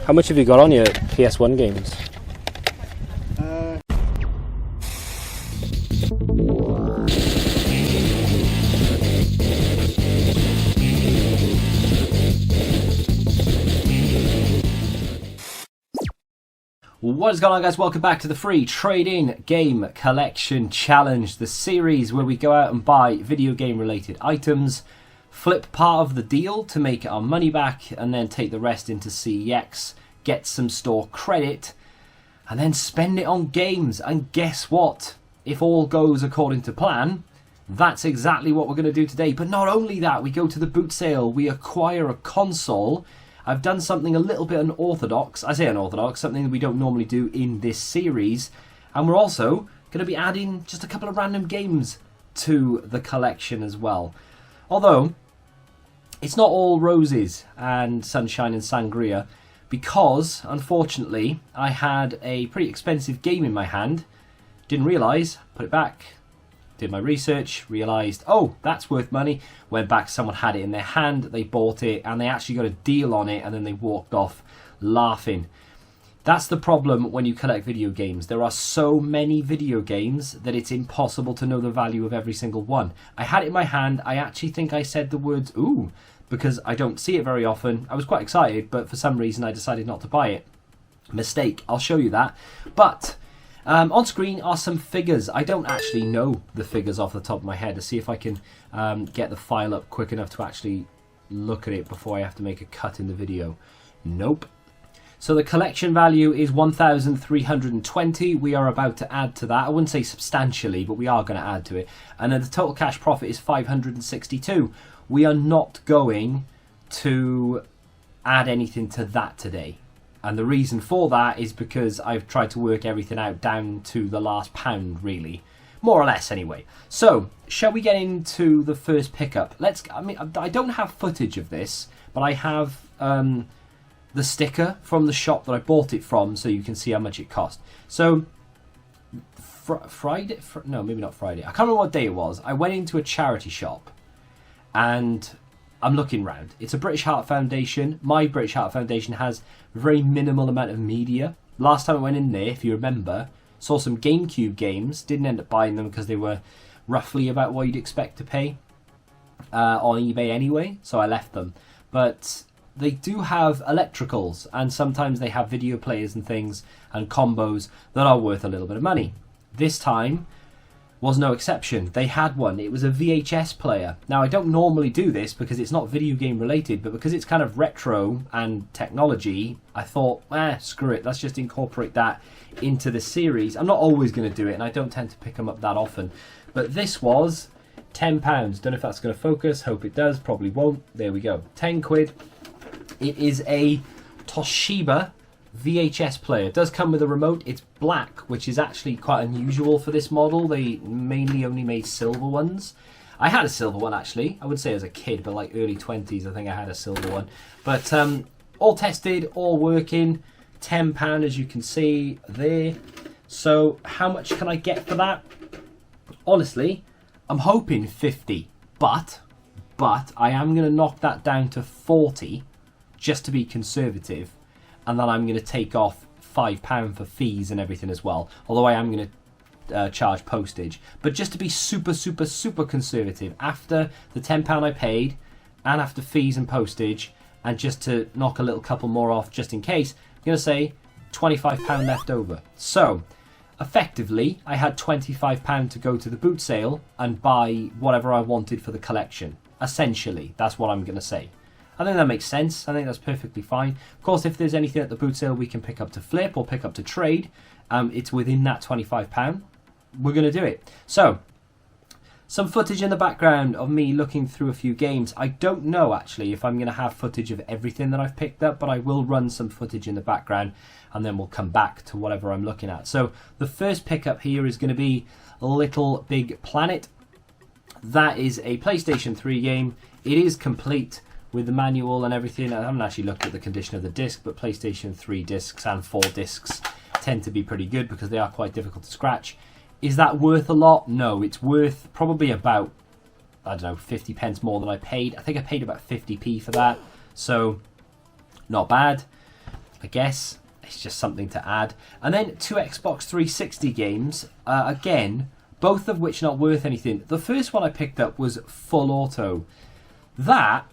How much have you got on your PS1 games? What is going on, guys? Welcome back to the free trade-in game collection challenge, the series where we go out and buy video game related items, flip part of the deal to make our money back, and then take the rest into CEX, get some store credit, and then spend it on games. And guess what? If all goes according to plan, that's exactly what we're going to do today. But not only that, we go to the boot sale, we acquire a console. I've done something a little bit unorthodox. I say unorthodox, something that we don't normally do in this series. And we're also going to be adding just a couple of random games to the collection as well. Although, it's not all roses and sunshine and sangria, because, unfortunately, I had a pretty expensive game in my hand. Didn't realise, put it back. Did my research, realised, oh, that's worth money. Went back, someone had it in their hand, they bought it, and they actually got a deal on it, and then they walked off laughing. That's the problem when you collect video games. There are so many video games that it's impossible to know the value of every single one. I had it in my hand. I actually think I said the words, ooh, because I don't see it very often. I was quite excited, but for some reason I decided not to buy it. Mistake. I'll show you that. But on screen are some figures. I don't actually know the figures off the top of my head. To see if I can get the file up quick enough to actually look at it before I have to make a cut in the video. Nope. So the collection value is 1,320. We are about to add to that. I wouldn't say substantially, but we are going to add to it. And then the total cash profit is 562. We are not going to add anything to that today. And the reason for that is because I've tried to work everything out down to the last pound, really. More or less, anyway. So, shall we get into the first pickup? I don't have footage of this, but I have the sticker from the shop that I bought it from, so you can see how much it cost. So, Friday? No, maybe not Friday. I can't remember what day it was. I went into a charity shop, and I'm looking round. It's a British Heart Foundation. My British Heart Foundation has a very minimal amount of media. Last time I went in there, if you remember, saw some GameCube games. Didn't end up buying them because they were roughly about what you'd expect to pay on eBay anyway, so I left them. But they do have electricals, and sometimes they have video players and things and combos that are worth a little bit of money. This time was no exception. They had one. It was a VHS player. Now, I don't normally do this because it's not video game related, but because it's kind of retro and technology, I thought, screw it, let's just incorporate that into the series. I'm not always going to do it, and I don't tend to pick them up that often. But this was £10. Don't know if that's going to focus. Hope it does. Probably won't. There we go. 10 quid. It is a Toshiba VHS player. It does come with a remote. It's black, which is actually quite unusual for this model. They mainly only made silver ones. I had a silver one, actually. I would say as a kid, but like early 20s, I think I had a silver one. But all tested, all working. £10, as you can see there. So how much can I get for that? Honestly, I'm hoping 50, but I am going to knock that down to 40 just to be conservative. And then I'm going to take off £5 for fees and everything as well. Although I am going to charge postage. But just to be super, super, super conservative, after the £10 I paid, and after fees and postage, and just to knock a little couple more off just in case, I'm going to say £25 left over. So, effectively, I had £25 to go to the boot sale and buy whatever I wanted for the collection. Essentially, that's what I'm going to say. I think that makes sense. I think that's perfectly fine. Of course, if there's anything at the boot sale we can pick up to flip or pick up to trade, it's within that £25. We're going to do it. So, some footage in the background of me looking through a few games. I don't know, actually, if I'm going to have footage of everything that I've picked up, but I will run some footage in the background, and then we'll come back to whatever I'm looking at. So, the first pickup here is going to be Little Big Planet. That is a PlayStation 3 game. It is complete with the manual and everything. I haven't actually looked at the condition of the disc, but PlayStation 3 discs and 4 discs tend to be pretty good because they are quite difficult to scratch. Is that worth a lot? No, it's worth probably about, I don't know, 50 pence more than I paid. I think I paid about 50p for that, so not bad. I guess it's just something to add. And then 2 Xbox 360 games, again, both of which not worth anything. The first one I picked up was Full Auto. That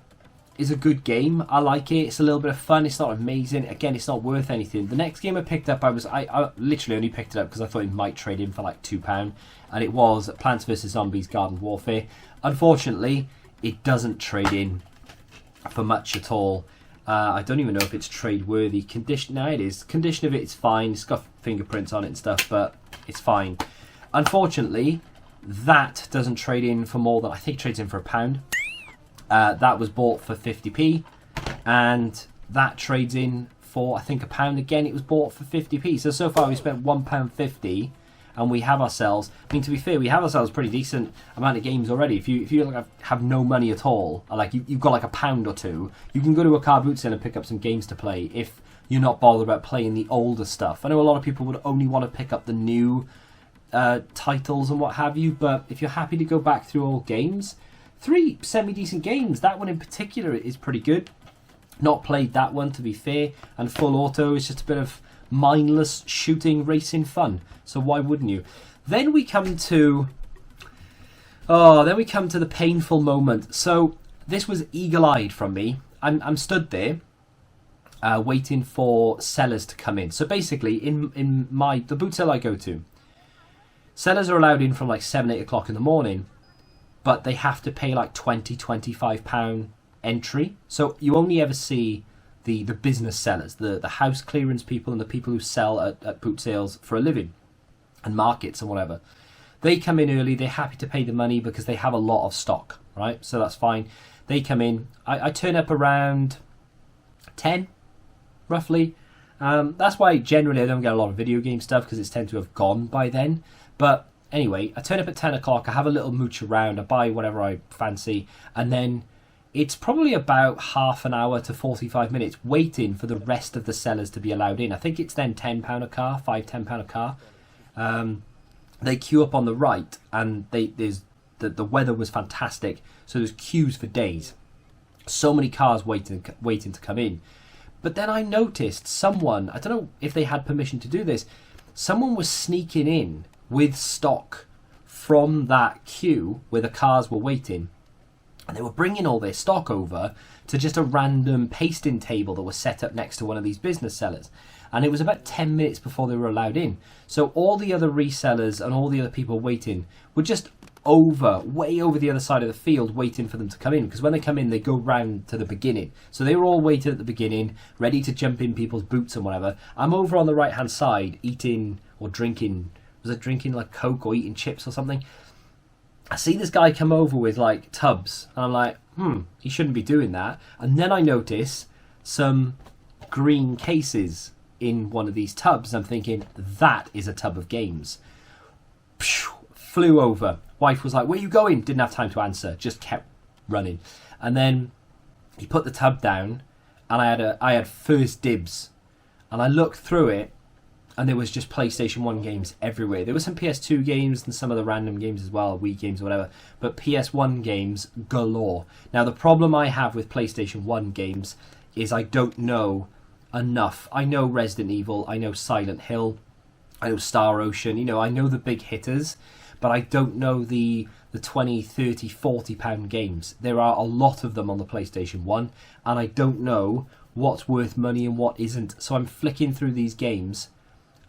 is a good game. I like it. It's a little bit of fun. It's not amazing. Again, it's not worth anything. The next game I picked up, I literally only picked it up because I thought it might trade in for like £2, and it was Plants vs Zombies Garden Warfare. Unfortunately, it doesn't trade in for much at all. I don't even know if it's trade worthy. Condition, now it is. Condition of it is fine. It's got fingerprints on it and stuff, but it's fine. Unfortunately, that doesn't trade in for more than, I think it trades in for £1. That was bought for 50p, and that trades in for, I think, £1 again. It was bought for 50p. So far we spent £1.50, and we have ourselves, I mean, to be fair, we have ourselves a pretty decent amount of games already. If you like, have no money at all, like you've got like £1 or two, you can go to a car boot sale and pick up some games to play if you're not bothered about playing the older stuff. I know a lot of people would only want to pick up the new titles and what have you, but if you're happy to go back through old games, 3 semi-decent games. That one in particular is pretty good. Not played that one, to be fair. And Full Auto is just a bit of mindless shooting racing fun. So why wouldn't you? Then we come to the painful moment. So this was eagle-eyed from me. I'm stood there waiting for sellers to come in. So basically, in the boot sale I go to, sellers are allowed in from like 7, 8 o'clock in the morning, but they have to pay like £20-25 entry. So you only ever see the business sellers, the house clearance people and the people who sell at boot sales for a living and markets and whatever. They come in early, they're happy to pay the money because they have a lot of stock, right? So that's fine. They come in. I turn up around 10, roughly. That's why generally I don't get a lot of video game stuff, because it's tend to have gone by then. But anyway, I turn up at 10 o'clock, I have a little mooch around, I buy whatever I fancy, and then it's probably about half an hour to 45 minutes waiting for the rest of the sellers to be allowed in. I think it's then £10 a car, £5-10 a car. They queue up on the right, and the weather was fantastic, so there's queues for days. So many cars waiting to come in. But then I noticed someone, I don't know if they had permission to do this, someone was sneaking in with stock from that queue where the cars were waiting, and they were bringing all their stock over to just a random pasting table that was set up next to one of these business sellers. And it was about 10 minutes before they were allowed in. So all the other resellers and all the other people waiting were just way over the other side of the field waiting for them to come in, because when they come in they go round to the beginning. So they were all waiting at the beginning, ready to jump in people's boots and whatever. I'm over on the right hand side eating or drinking, was it drinking like Coke or eating chips or something? I see this guy come over with like tubs, and I'm like, he shouldn't be doing that. And then I notice some green cases in one of these tubs. I'm thinking, that is a tub of games. Flew over. Wife was like, where are you going? Didn't have time to answer, just kept running. And then he put the tub down, and I had first dibs. And I looked through it, and there was just PlayStation 1 games everywhere. There were some PS2 games and some of the random games as well, Wii games or whatever, but PS1 games galore. Now, the problem I have with PlayStation 1 games is I don't know enough. I know Resident Evil, I know Silent Hill, I know Star Ocean, I know the big hitters, but I don't know the 20, 30, 40 pound games. There are a lot of them on the PlayStation 1, and I don't know what's worth money and what isn't. So I'm flicking through these games,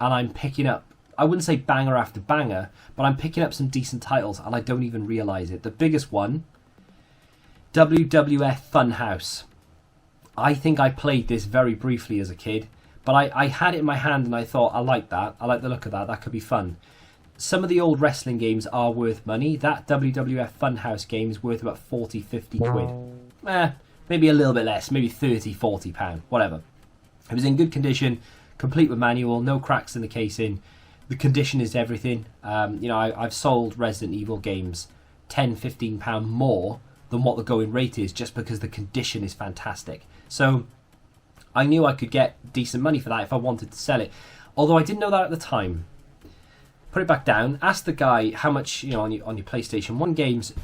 and I'm picking up, I wouldn't say banger after banger, but I'm picking up some decent titles, and I don't even realise it. The biggest one, WWF Funhouse. I think I played this very briefly as a kid, but I had it in my hand and I thought, I like that. I like the look of that. That could be fun. Some of the old wrestling games are worth money. That WWF Funhouse game is worth about 40, 50 quid. Maybe a little bit less, maybe 30, 40 pound, whatever. It was in good condition, complete with manual, no cracks in the casing. The condition is everything. I've sold Resident Evil games 10, 15 pound more than what the going rate is, just because the condition is fantastic. So I knew I could get decent money for that if I wanted to sell it. Although I didn't know that at the time. Put it back down, ask the guy how much, on your PlayStation 1 games.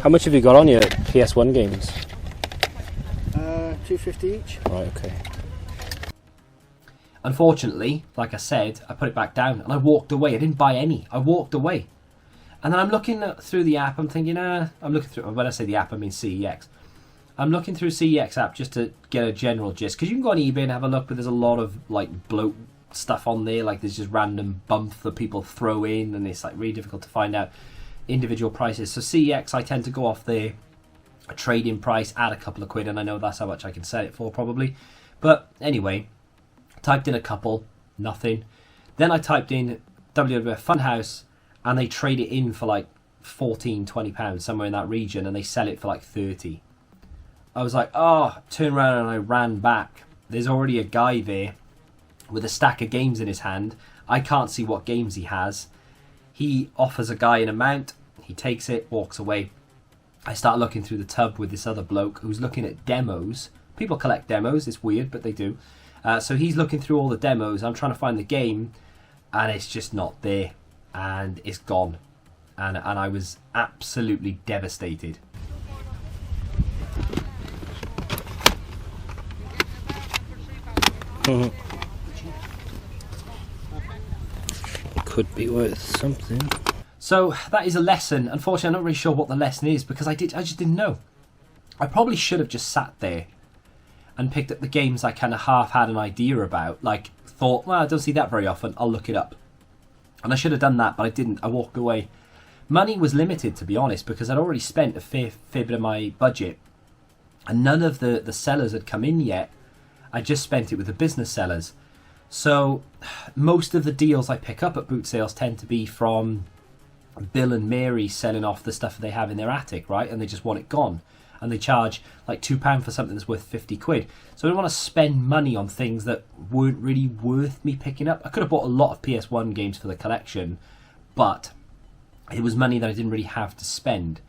How much have you got on your PS1 games? $250 each. Right, okay. Unfortunately, like I said, I put it back down and I walked away. I didn't buy any. I walked away. And then I'm looking through the app. I'm thinking, I'm looking through. When I say the app, I mean CEX. I'm looking through CEX app just to get a general gist. Because you can go on eBay and have a look, but there's a lot of like bloat stuff on there. Like there's just random bump that people throw in, and it's like really difficult to find out individual prices. So CEX, I tend to go off there, a trade-in price, add a couple of quid, and I know that's how much I can sell it for probably. But anyway, typed in a couple, nothing. Then I typed in WWF Funhouse, and they trade it in for like 14, 20 pounds, somewhere in that region, and they sell it for like 30. I was like, turn around, and I ran back. There's already a guy there with a stack of games in his hand. I can't see what games he has. He offers a guy an amount. He takes it, walks away. I start looking through the tub with this other bloke who's looking at demos. People collect demos. It's weird, but they do. So he's looking through all the demos. I'm trying to find the game, and it's just not there. And it's gone. And I was absolutely devastated. Could be worth something. So that is a lesson. Unfortunately, I'm not really sure what the lesson is because I just didn't know. I probably should have just sat there and picked up the games I kind of half had an idea about. Like, thought, well, I don't see that very often. I'll look it up. And I should have done that, but I didn't. I walked away. Money was limited, to be honest, because I'd already spent a fair bit of my budget. And none of the sellers had come in yet. I just spent it with the business sellers. So most of the deals I pick up at boot sales tend to be from Bill and Mary selling off the stuff they have in their attic, right? And they just want it gone. And they charge like £2 for something that's worth 50 quid. So I don't want to spend money on things that weren't really worth me picking up. I could have bought a lot of PS1 games for the collection, but it was money that I didn't really have to spend.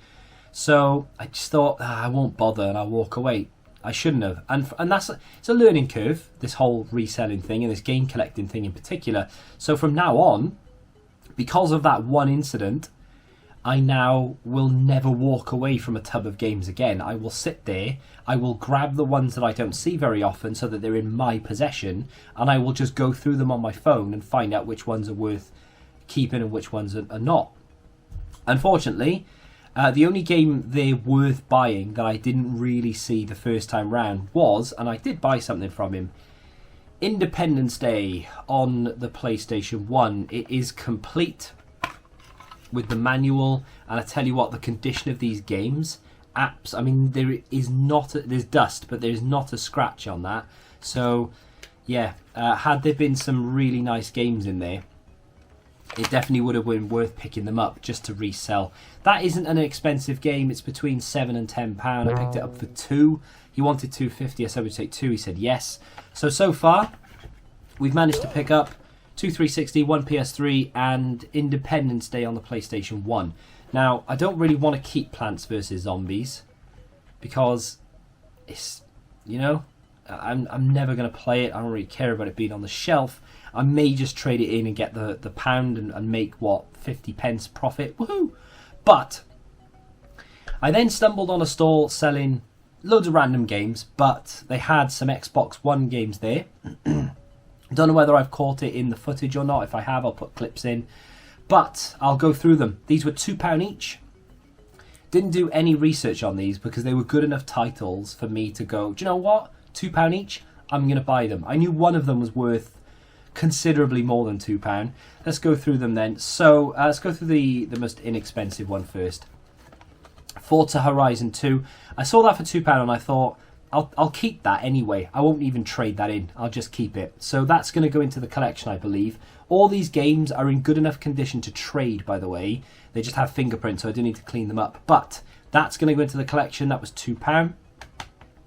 So I just thought, I won't bother, and I'll walk away. I shouldn't have. And it's a learning curve, this whole reselling thing and this game collecting thing in particular. So from now on, because of that one incident, I now will never walk away from a tub of games again. I will sit there, I will grab the ones that I don't see very often so that they're in my possession, and I will just go through them on my phone and find out which ones are worth keeping and which ones are not. Unfortunately, the only game they're worth buying that I didn't really see the first time round was, and I did buy something from him, Independence Day on the PlayStation 1. It is complete with the manual, and I tell you what, the condition of these games, apps, I mean, there's dust, but there's not a scratch on that. So, yeah, had there been some really nice games in there, it definitely would have been worth picking them up just to resell. That isn't an expensive game. It's between £7 and £10. I picked it up for £2. He wanted £2.50. I said we'd take £2. He said yes. So far, we've managed to pick up 2 360, 1 PS3, and Independence Day on the PlayStation 1. Now, I don't really want to keep Plants vs Zombies because it's, I'm never going to play it. I don't really care about it being on the shelf. I may just trade it in and get the pound and make, 50 pence profit. Woohoo! But I then stumbled on a stall selling loads of random games, but they had some Xbox One games there. Don't know whether I've caught it in the footage or not. If I have, I'll put clips in. But I'll go through them. These were £2 each. Didn't do any research on these because they were good enough titles for me to go, do you know what? £2 each, I'm going to buy them. I knew one of them was worth considerably more than £2. Let's go through them then. So let's go through the most inexpensive one first. Forza Horizon 2. I saw that for £2 and I thought, I'll keep that anyway. I won't even trade that in. I'll just keep it. So that's going to go into the collection, I believe. All these games are in good enough condition to trade, by the way. They just have fingerprints, so I do need to clean them up. But that's going to go into the collection. That was £2. I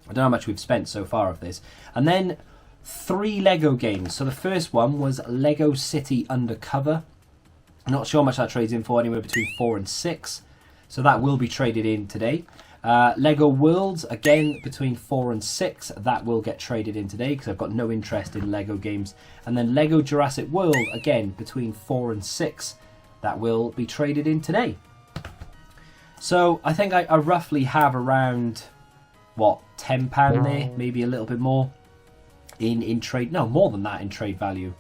don't know how much we've spent so far of this. And then 3 Lego games. So the first one was Lego City Undercover. I'm not sure how much that trades in for, anywhere between 4 and 6. So that will be traded in today. Lego Worlds, again, between 4 and 6. That will get traded in today because I've got no interest in Lego games. And then Lego Jurassic World, again, between 4 and 6. That will be traded in today. So I think I roughly have around, £10 there, maybe a little bit more. in trade. No, more than that in trade value.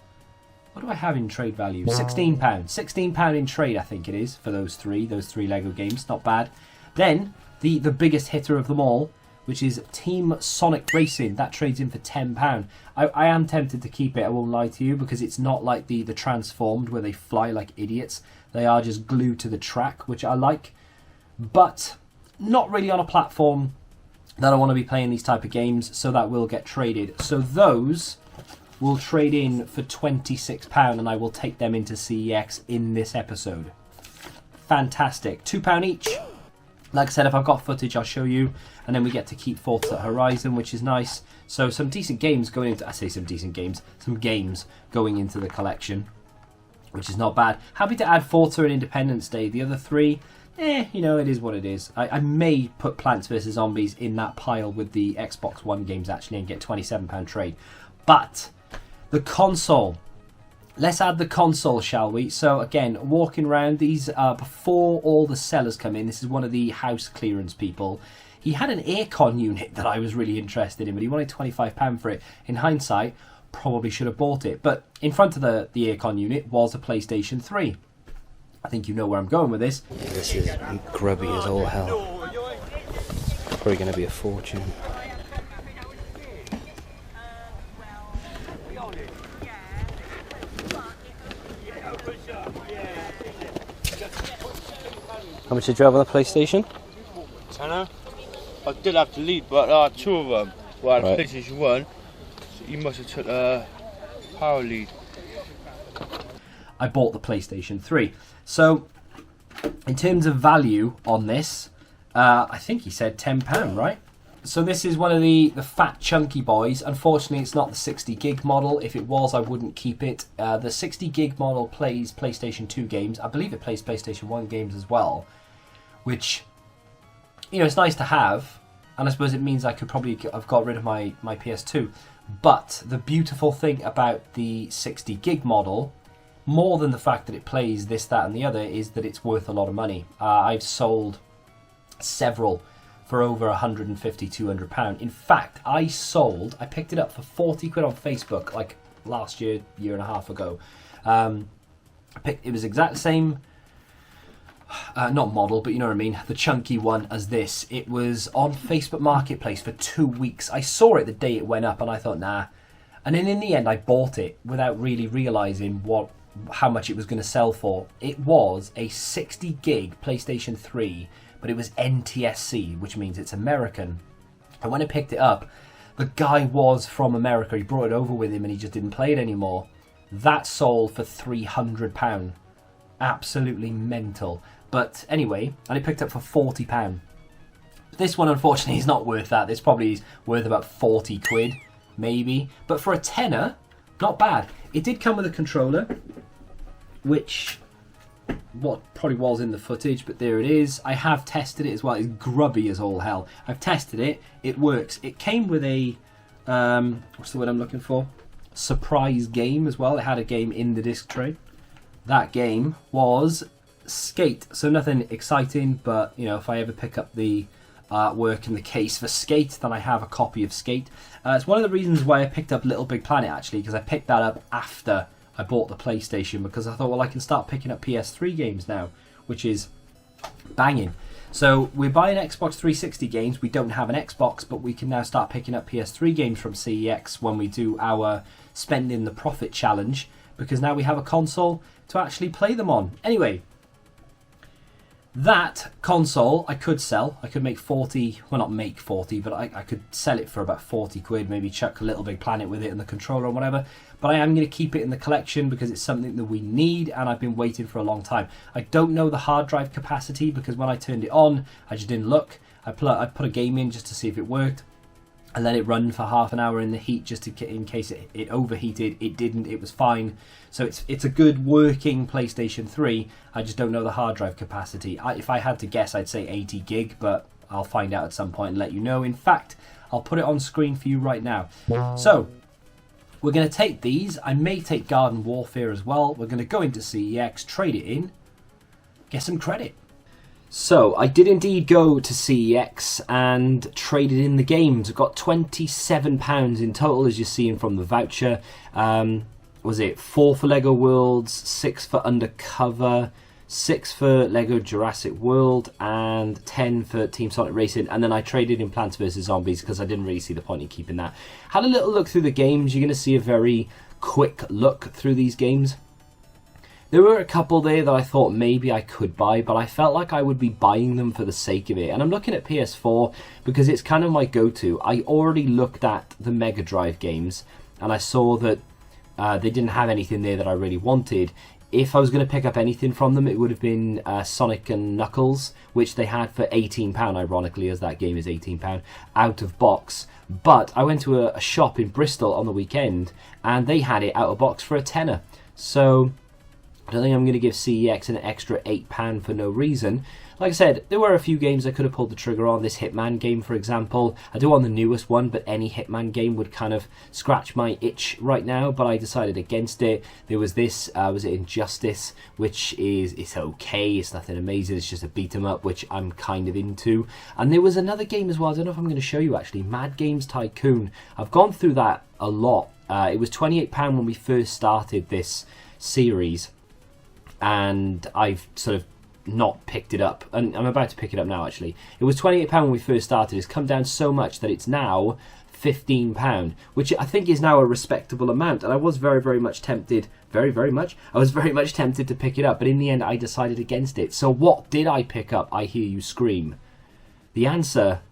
What do I have in trade value? £16. £16 in trade, I think it is, for those three Lego games. Not bad. Then, the biggest hitter of them all, which is Team Sonic Racing. That trades in for £10. I am tempted to keep it, I won't lie to you, because it's not like the Transformed, where they fly like idiots. They are just glued to the track, which I like. But not really on a platform that I want to be playing these type of games, so that will get traded. So those will trade in for £26, and I will take them into CEX in this episode. Fantastic. £2 each. Like I said, if I've got footage, I'll show you, and then we get to keep Forza Horizon, which is nice. So some decent games going into, I say some decent games, some games going into the collection, which is not bad. Happy to add Forza and Independence Day. The other three, you know, it is what it is. I may put Plants vs Zombies in that pile with the Xbox One games actually and get £27 trade. But the console. Let's add the console, shall we? So again, walking around these before all the sellers come in. This is one of the house clearance people. He had an aircon unit that I was really interested in, but he wanted £25 for it. In hindsight, probably should have bought it. But in front of the aircon unit was a PlayStation 3. I think you know where I'm going with this. This is grubby as all hell. Probably going to be a fortune. How much did you have on the PlayStation? Tenner. I did have to lead, but two of them were at Right. PlayStation 1. So you must have took power lead. I bought the PlayStation 3. So, in terms of value on this, I think he said £10, right? So this is one of the fat chunky boys. Unfortunately, it's not the 60 gig model. If it was, I wouldn't keep it. The 60 gig model plays PlayStation 2 games. I believe it plays PlayStation 1 games as well, which, you know, it's nice to have. And I suppose it means I could probably have got rid of my PS2. But the beautiful thing about the 60 gig model, more than the fact that it plays this, that and the other, is that it's worth a lot of money. I've sold several for over £150, £200. In fact, I picked it up for 40 quid on Facebook like last year and a half ago. It was exact same, not model, but you know what I mean, the chunky one as this. It was on Facebook Marketplace for 2 weeks. I saw it the day it went up and I thought, nah. And then in the end, I bought it without really realising how much it was going to sell for. It was a 60 gig PlayStation 3, but it was NTSC, which means it's American. And when I picked it up, the guy was from America. He brought it over with him and he just didn't play it anymore. That sold for £300. Absolutely mental. But anyway, and I picked it up for £40. This one, unfortunately, is not worth that. This probably is worth about 40 quid, maybe. But for a tenner, not bad. It did come with a controller, which what probably was in the footage, but there it is. I have tested it as well. It's grubby as all hell. I've tested it. It works. It came with a what's the word I'm looking for? Surprise game as well. It had a game in the disc tray. That game was Skate. So nothing exciting, but you know, if I ever pick up the artwork in the case for Skate, then I have a copy of Skate. It's one of the reasons why I picked up Little Big Planet, actually, because I picked that up after I bought the PlayStation, because I thought, well, I can start picking up PS3 games now, which is banging. So we're buying Xbox 360 games. We don't have an Xbox, but we can now start picking up PS3 games from CEX when we do our Spending the Profit challenge, because now we have a console to actually play them on. Anyway, that console I could sell. I could make 40, well, not make 40, but I could sell it for about 40 quid, maybe chuck a Little Big Planet with it and the controller or whatever. But I am going to keep it in the collection because it's something that we need and I've been waiting for a long time. I don't know the hard drive capacity because when I turned it on, I just didn't look. I put a game in just to see if it worked. I let it run for half an hour in the heat just in case it overheated. It didn't. It was fine. So it's a good working PlayStation 3. I just don't know the hard drive capacity. If I had to guess, I'd say 80 gig, but I'll find out at some point and let you know. In fact, I'll put it on screen for you right now. So we're going to take these. I may take Garden Warfare as well. We're going to go into CEX, trade it in, get some credit. So, I did indeed go to CEX and traded in the games. I got £27 in total, as you're seeing from the voucher. Was it 4 for LEGO Worlds, 6 for Undercover, 6 for LEGO Jurassic World, and 10 for Team Sonic Racing. And then I traded in Plants vs Zombies because I didn't really see the point in keeping that. Had a little look through the games. You're going to see a very quick look through these games. There were a couple there that I thought maybe I could buy, but I felt like I would be buying them for the sake of it. And I'm looking at PS4 because it's kind of my go-to. I already looked at the Mega Drive games and I saw that they didn't have anything there that I really wanted. If I was going to pick up anything from them, it would have been Sonic and Knuckles, which they had for £18, ironically, as that game is £18, out of box. But I went to a shop in Bristol on the weekend and they had it out of box for a tenner. So I don't think I'm going to give CEX an extra £8 for no reason. Like I said, there were a few games I could have pulled the trigger on. This Hitman game, for example. I do want the newest one, but any Hitman game would kind of scratch my itch right now, but I decided against it. There was this, was it Injustice, which it's okay, it's nothing amazing, it's just a beat 'em up, which I'm kind of into. And there was another game as well, I don't know if I'm going to show you actually, Mad Games Tycoon. I've gone through that a lot. It was £28 when we first started this series, and I've sort of not picked it up, and I'm about to pick it up now actually. It was £28 when we first started. It's come down so much that it's now £15, which I think is now a respectable amount, and I was very much tempted, I was very much tempted to pick it up, but in the end I decided against it. So what did I pick up, I hear you scream? The answer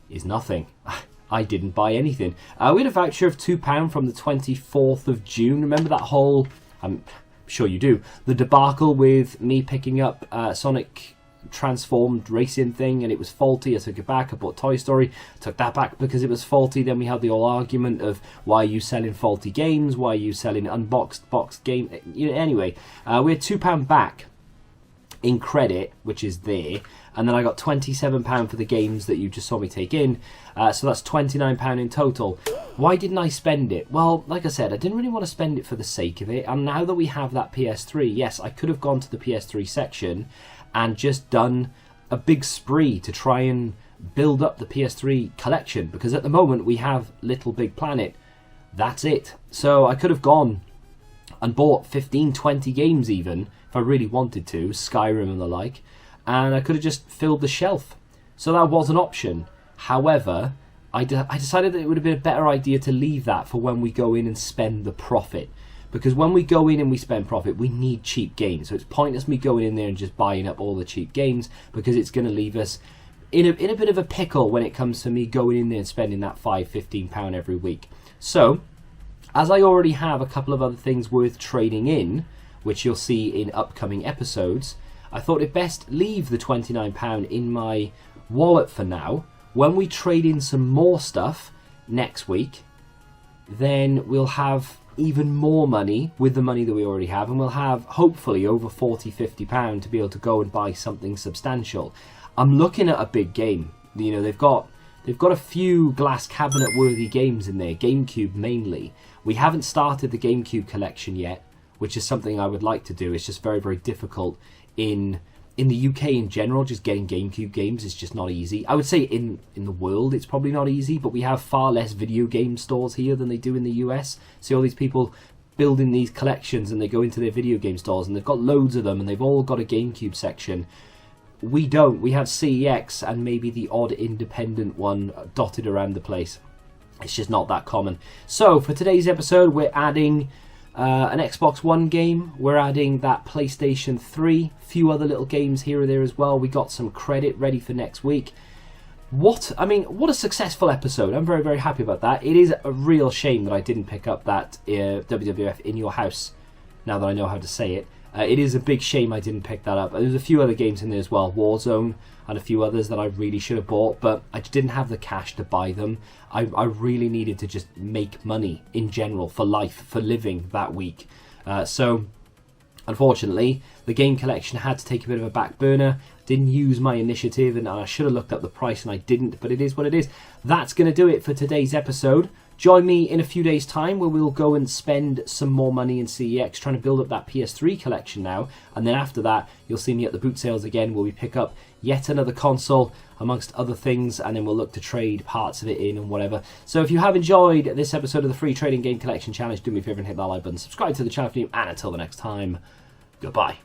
is nothing. I didn't buy anything. We had a voucher of £2 from the 24th of June. Remember that whole, I'm sure you do, the debacle with me picking up Sonic transformed racing thing and it was faulty. I took it back. I bought Toy Story, took that back because it was faulty. Then we had the whole argument of why are you selling faulty games, why are you selling unboxed boxed game. Anyway, we had £2 back in credit, which is there, and then I got £27 for the games that you just saw me take in, so that's £29 in total. Why didn't I spend it? Well, like I said, I didn't really want to spend it for the sake of it, and now that we have that PS3, yes, I could have gone to the PS3 section and just done a big spree to try and build up the PS3 collection, because at the moment we have Little Big Planet, that's it. So I could have gone and bought 15, 20 games even, if I really wanted to, Skyrim and the like, and I could have just filled the shelf. So that was an option. However, I decided that it would have been a better idea to leave that for when we go in and spend the profit. Because when we go in and we spend profit, we need cheap games. So it's pointless me going in there and just buying up all the cheap games, because it's going to leave us in a bit of a pickle when it comes to me going in there and spending that £15 every week. So, as I already have a couple of other things worth trading in, which you'll see in upcoming episodes, I thought it best leave the £29 in my wallet for now. When we trade in some more stuff next week, then we'll have even more money with the money that we already have, and we'll have hopefully over £40-50 to be able to go and buy something substantial. I'm looking at a big game. You know, they've got a few glass cabinet worthy games in there, GameCube mainly. We haven't started the GameCube collection yet, which is something I would like to do. It's just very difficult in the UK in general. Just getting GameCube games is just not easy. I would say in the world it's probably not easy, but we have far less video game stores here than they do in the US. See all these people building these collections and they go into their video game stores and they've got loads of them and they've all got a GameCube section. We don't. We have CEX and maybe the odd independent one dotted around the place. It's just not that common. So for today's episode, we're adding an Xbox One game. We're adding that PlayStation 3. A few other little games here or there as well. We got some credit ready for next week. What a successful episode. I'm very happy about that. It is a real shame that I didn't pick up that WWF In Your House, now that I know how to say it. It is a big shame I didn't pick that up. There's a few other games in there as well, Warzone and a few others that I really should have bought, but I just didn't have the cash to buy them. I really needed to just make money in general for life, for living that week. So, unfortunately, the game collection had to take a bit of a back burner. Didn't use my initiative, and I should have looked up the price and I didn't, but it is what it is. That's going to do it for today's episode. Join me in a few days' time where we'll go and spend some more money in CEX trying to build up that PS3 collection now. And then after that, you'll see me at the boot sales again where we pick up yet another console amongst other things, and then we'll look to trade parts of it in and whatever. So if you have enjoyed this episode of the Free Trading Game Collection Challenge, do me a favour and hit that like button, subscribe to the channel if you're new, and until the next time, goodbye.